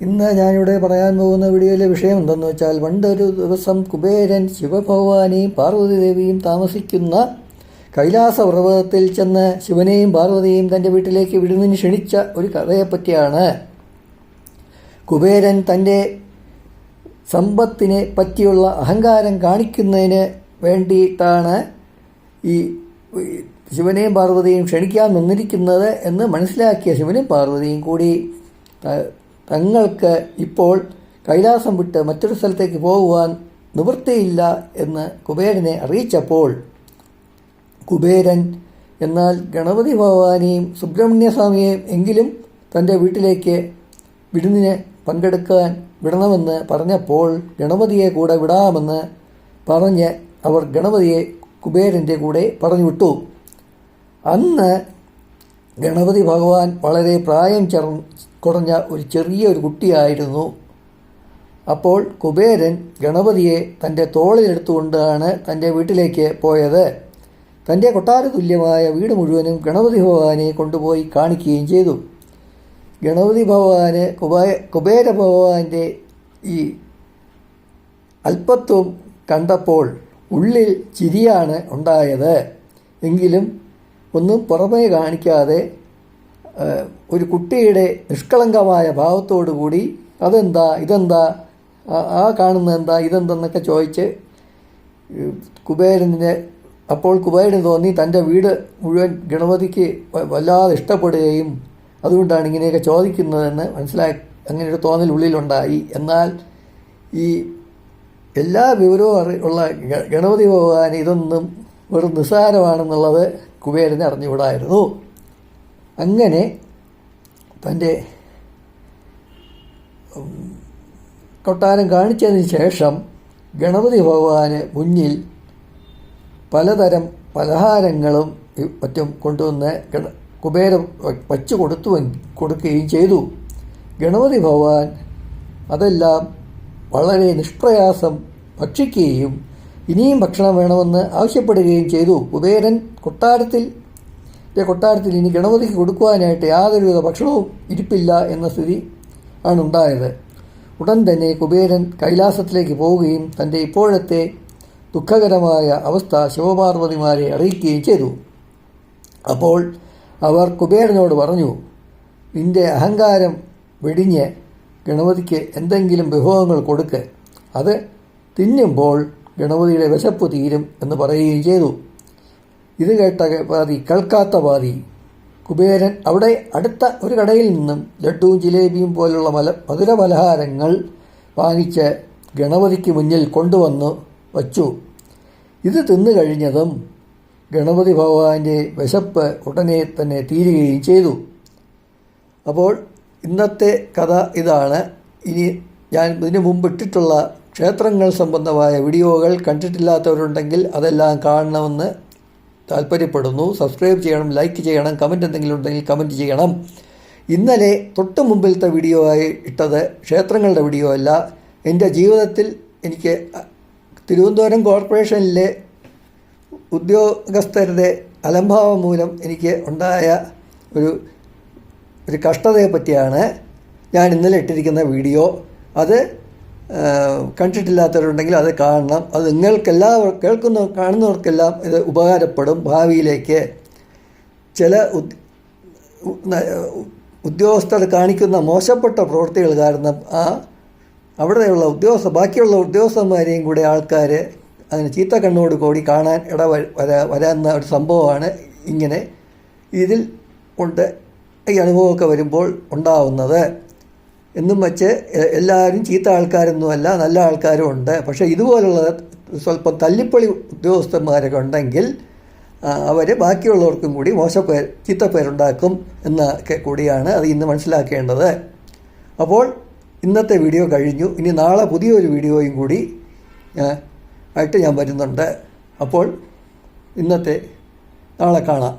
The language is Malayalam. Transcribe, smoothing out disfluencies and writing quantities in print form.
ഇന്ന് ഞാനിവിടെ പറയാൻ പോകുന്ന വീഡിയോയിലെ വിഷയം എന്തെന്ന് വെച്ചാൽ, പണ്ടൊരു ദിവസം കുബേരൻ ശിവഭഗവാനെയും പാർവതി ദേവിയും താമസിക്കുന്ന കൈലാസ പർവ്വതത്തിൽ ചെന്ന് ശിവനെയും പാർവതിയെയും തൻ്റെ വീട്ടിലേക്ക് വിരുന്നിന് ക്ഷണിച്ച ഒരു കഥയെപ്പറ്റിയാണ്. കുബേരൻ തൻ്റെ സമ്പത്തിനെ പറ്റിയുള്ള അഹങ്കാരം കാണിക്കുന്നതിന് വേണ്ടിയിട്ടാണ് ഈ ശിവനെയും പാർവതിയെയും ക്ഷണിക്കാൻ വന്നിരിക്കുന്നത് എന്ന് മനസ്സിലാക്കിയ ശിവനും പാർവതിയും കൂടി തങ്ങൾക്ക് ഇപ്പോൾ കൈലാസം വിട്ട് മറ്റൊരു സ്ഥലത്തേക്ക് പോകുവാൻ നിവൃത്തിയില്ല എന്ന് കുബേരനെ അറിയിച്ചപ്പോൾ, കുബേരൻ എന്നാൽ ഗണപതി ഭഗവാനെയും സുബ്രഹ്മണ്യ സ്വാമിയെയും എങ്കിലും തൻ്റെ വീട്ടിലേക്ക് വിരുന്നിന് പങ്കെടുക്കാൻ വിടണമെന്ന് പറഞ്ഞപ്പോൾ, ഗണപതിയെ കൂടെ വിടാമെന്ന് പറഞ്ഞ് അവർ ഗണപതിയെ കുബേരൻ്റെ കൂടെ പറഞ്ഞു വിട്ടു. അന്ന് ഗണപതി ഭഗവാൻ വളരെ പ്രായം കുറഞ്ഞ ഒരു ചെറിയൊരു കുട്ടിയായിരുന്നു. അപ്പോൾ കുബേരൻ ഗണപതിയെ തൻ്റെ തോളിലെടുത്തുകൊണ്ടാണ് തൻ്റെ വീട്ടിലേക്ക് പോയത്. തൻ്റെ കൊട്ടാര തുല്യമായ വീട് മുഴുവനും ഗണപതി ഭഗവാനെ കൊണ്ടുപോയി കാണിക്കുകയും ചെയ്തു. ഗണപതി ഭഗവാന് കുബേര ഭഗവാന്റെ ഈ അല്പത്വം കണ്ടപ്പോൾ ഉള്ളിൽ ചിരിയാണ് ഉണ്ടായത്. എങ്കിലും ഒന്നും പുറമേ കാണിക്കാതെ ഒരു കുട്ടിയുടെ നിഷ്കളങ്കമായ ഭാവത്തോടു കൂടി അതെന്താ ഇതെന്താ ആ കാണുന്നത് എന്താ ഇതെന്തെന്നൊക്കെ ചോദിച്ച് കുബേരന് അപ്പോൾ കുബേരന് തോന്നി തൻ്റെ വീട് മുഴുവൻ ഗണപതിക്ക് വല്ലാതെ ഇഷ്ടപ്പെടുകയും അതുകൊണ്ടാണ് ഇങ്ങനെയൊക്കെ ചോദിക്കുന്നതെന്ന് അങ്ങനെ ഒരു തോന്നൽ ഉള്ളിലുണ്ടായി. എന്നാൽ ഈ എല്ലാ വിവരവും ഉള്ള ഗണപതി ഭഗവാൻ ഇതൊന്നും വെറും നിസ്സാരമാണെന്നുള്ളത് കുബേരന് അറിഞ്ഞുകൂടായിരുന്നു. അങ്ങനെ തൻ്റെ കൊട്ടാരം കാണിച്ചതിന് ശേഷം ഗണപതി ഭഗവാന് മുന്നിൽ പലതരം പലഹാരങ്ങളും മറ്റും കൊണ്ടുവന്ന് കുബേരൻ വച്ചു കൊടുക്കുകയും ചെയ്തു. ഗണപതി ഭഗവാൻ അതെല്ലാം വളരെ നിഷ്പ്രയാസം ഭക്ഷിക്കുകയും ഇനിയും ഭക്ഷണം വേണമെന്ന് ആവശ്യപ്പെടുകയും ചെയ്തു. കുബേരൻ കൊട്ടാരത്തിൽ ഇനി ഗണപതിക്ക് കൊടുക്കുവാനായിട്ട് യാതൊരുവിധ ഭക്ഷണവും ഇരിപ്പില്ല എന്ന സ്ഥിതി ആണുണ്ടായത്. ഉടൻ തന്നെ കുബേരൻ കൈലാസത്തിലേക്ക് പോവുകയും തൻ്റെ ഇപ്പോഴത്തെ ദുഃഖകരമായ അവസ്ഥ ശിവപാർവതിമാരെ അറിയിക്കുകയും ചെയ്തു. അപ്പോൾ അവർ കുബേരനോട് പറഞ്ഞു, നിന്റെ അഹങ്കാരം വെടിഞ്ഞ് ഗണപതിക്ക് എന്തെങ്കിലും വിഭവങ്ങൾ കൊടുക്ക്, അത് തിന്നുമ്പോൾ ഗണപതിയുടെ വിശപ്പ് തീരും എന്ന് പറയുകയും ചെയ്തു. ഇത് കേട്ട പാതി കേൾക്കാത്ത പാതി കുബേരൻ അവിടെ അടുത്ത ഒരു കടയിൽ നിന്നും ലഡ്ഡുവും ജിലേബിയും പോലുള്ള മധുര പലഹാരങ്ങൾ വാങ്ങിച്ച് ഗണപതിക്ക് മുന്നിൽ കൊണ്ടുവന്നു വച്ചു. ഇത് തിന്നു കഴിഞ്ഞതും ഗണപതി ഭഗവാന്റെ വിശപ്പ് ഉടനെ തന്നെ തീരുകയും ചെയ്തു. അപ്പോൾ ഇന്നത്തെ കഥ ഇതാണ്. ഇനി ഞാൻ ഇതിനു മുമ്പ് ഇട്ടിട്ടുള്ള ക്ഷേത്രങ്ങൾ സംബന്ധമായ വീഡിയോകൾ കണ്ടിട്ടില്ലാത്തവരുണ്ടെങ്കിൽ അതെല്ലാം കാണണമെന്ന് താല്പര്യപ്പെടുന്നു. സബ്സ്ക്രൈബ് ചെയ്യണം, ലൈക്ക് ചെയ്യണം, കമൻറ്റ് എന്തെങ്കിലും ഉണ്ടെങ്കിൽ കമൻറ്റ് ചെയ്യണം. ഇന്നലെ തൊട്ട് മുമ്പിലത്തെ വീഡിയോ ആയി ഇട്ടത് ക്ഷേത്രങ്ങളുടെ വീഡിയോ അല്ല. എൻ്റെ ജീവിതത്തിൽ എനിക്ക് തിരുവനന്തപുരം കോർപ്പറേഷനിലെ ഉദ്യോഗസ്ഥരുടെ അലംഭാവം മൂലം എനിക്ക് ഉണ്ടായ ഒരു കഷ്ടതയെ പറ്റിയാണ് ഞാൻ ഇന്നലെ ഇട്ടിരിക്കുന്ന വീഡിയോ. അത് കണ്ടിട്ടില്ലാത്തവരുണ്ടെങ്കിൽ അത് കാണണം. അത് കാണുന്നവർക്കെല്ലാം ഇത് ഉപകാരപ്പെടും. ഭാവിയിലേക്ക് ചില ഉദ്യോഗസ്ഥർ കാണിക്കുന്ന മോശപ്പെട്ട പ്രവൃത്തികൾ കാരണം അവിടെയുള്ള ബാക്കിയുള്ള ഉദ്യോഗസ്ഥന്മാരെയും കൂടെ ആൾക്കാർ അങ്ങനെ ചീത്ത കണ്ണോട് കൂടി കാണാൻ വരാവുന്ന ഒരു സംഭവമാണ് ഇങ്ങനെ. ഇതിൽ കൊണ്ട് ഈ അനുഭവമൊക്കെ വരുമ്പോൾ ഉണ്ടാവുന്നത്. എന്നും വച്ച് എല്ലാവരും ചീത്ത ആൾക്കാരൊന്നുമല്ല, നല്ല ആൾക്കാരും ഉണ്ട്. പക്ഷേ ഇതുപോലുള്ള സ്വല്പം തല്ലിപ്പൊളി ഉദ്യോഗസ്ഥന്മാരൊക്കെ ഉണ്ടെങ്കിൽ അവർ ബാക്കിയുള്ളവർക്കും കൂടി ചീത്തപ്പേരുണ്ടാക്കും എന്നൊക്കെ കൂടിയാണ് അത് ഇന്ന് മനസ്സിലാക്കേണ്ടത്. അപ്പോൾ ഇന്നത്തെ വീഡിയോ കഴിഞ്ഞു. ഇനി നാളെ പുതിയൊരു വീഡിയോയും കൂടി ആയിട്ട് ഞാൻ വരുന്നുണ്ട്. അപ്പോൾ നാളെ കാണാം.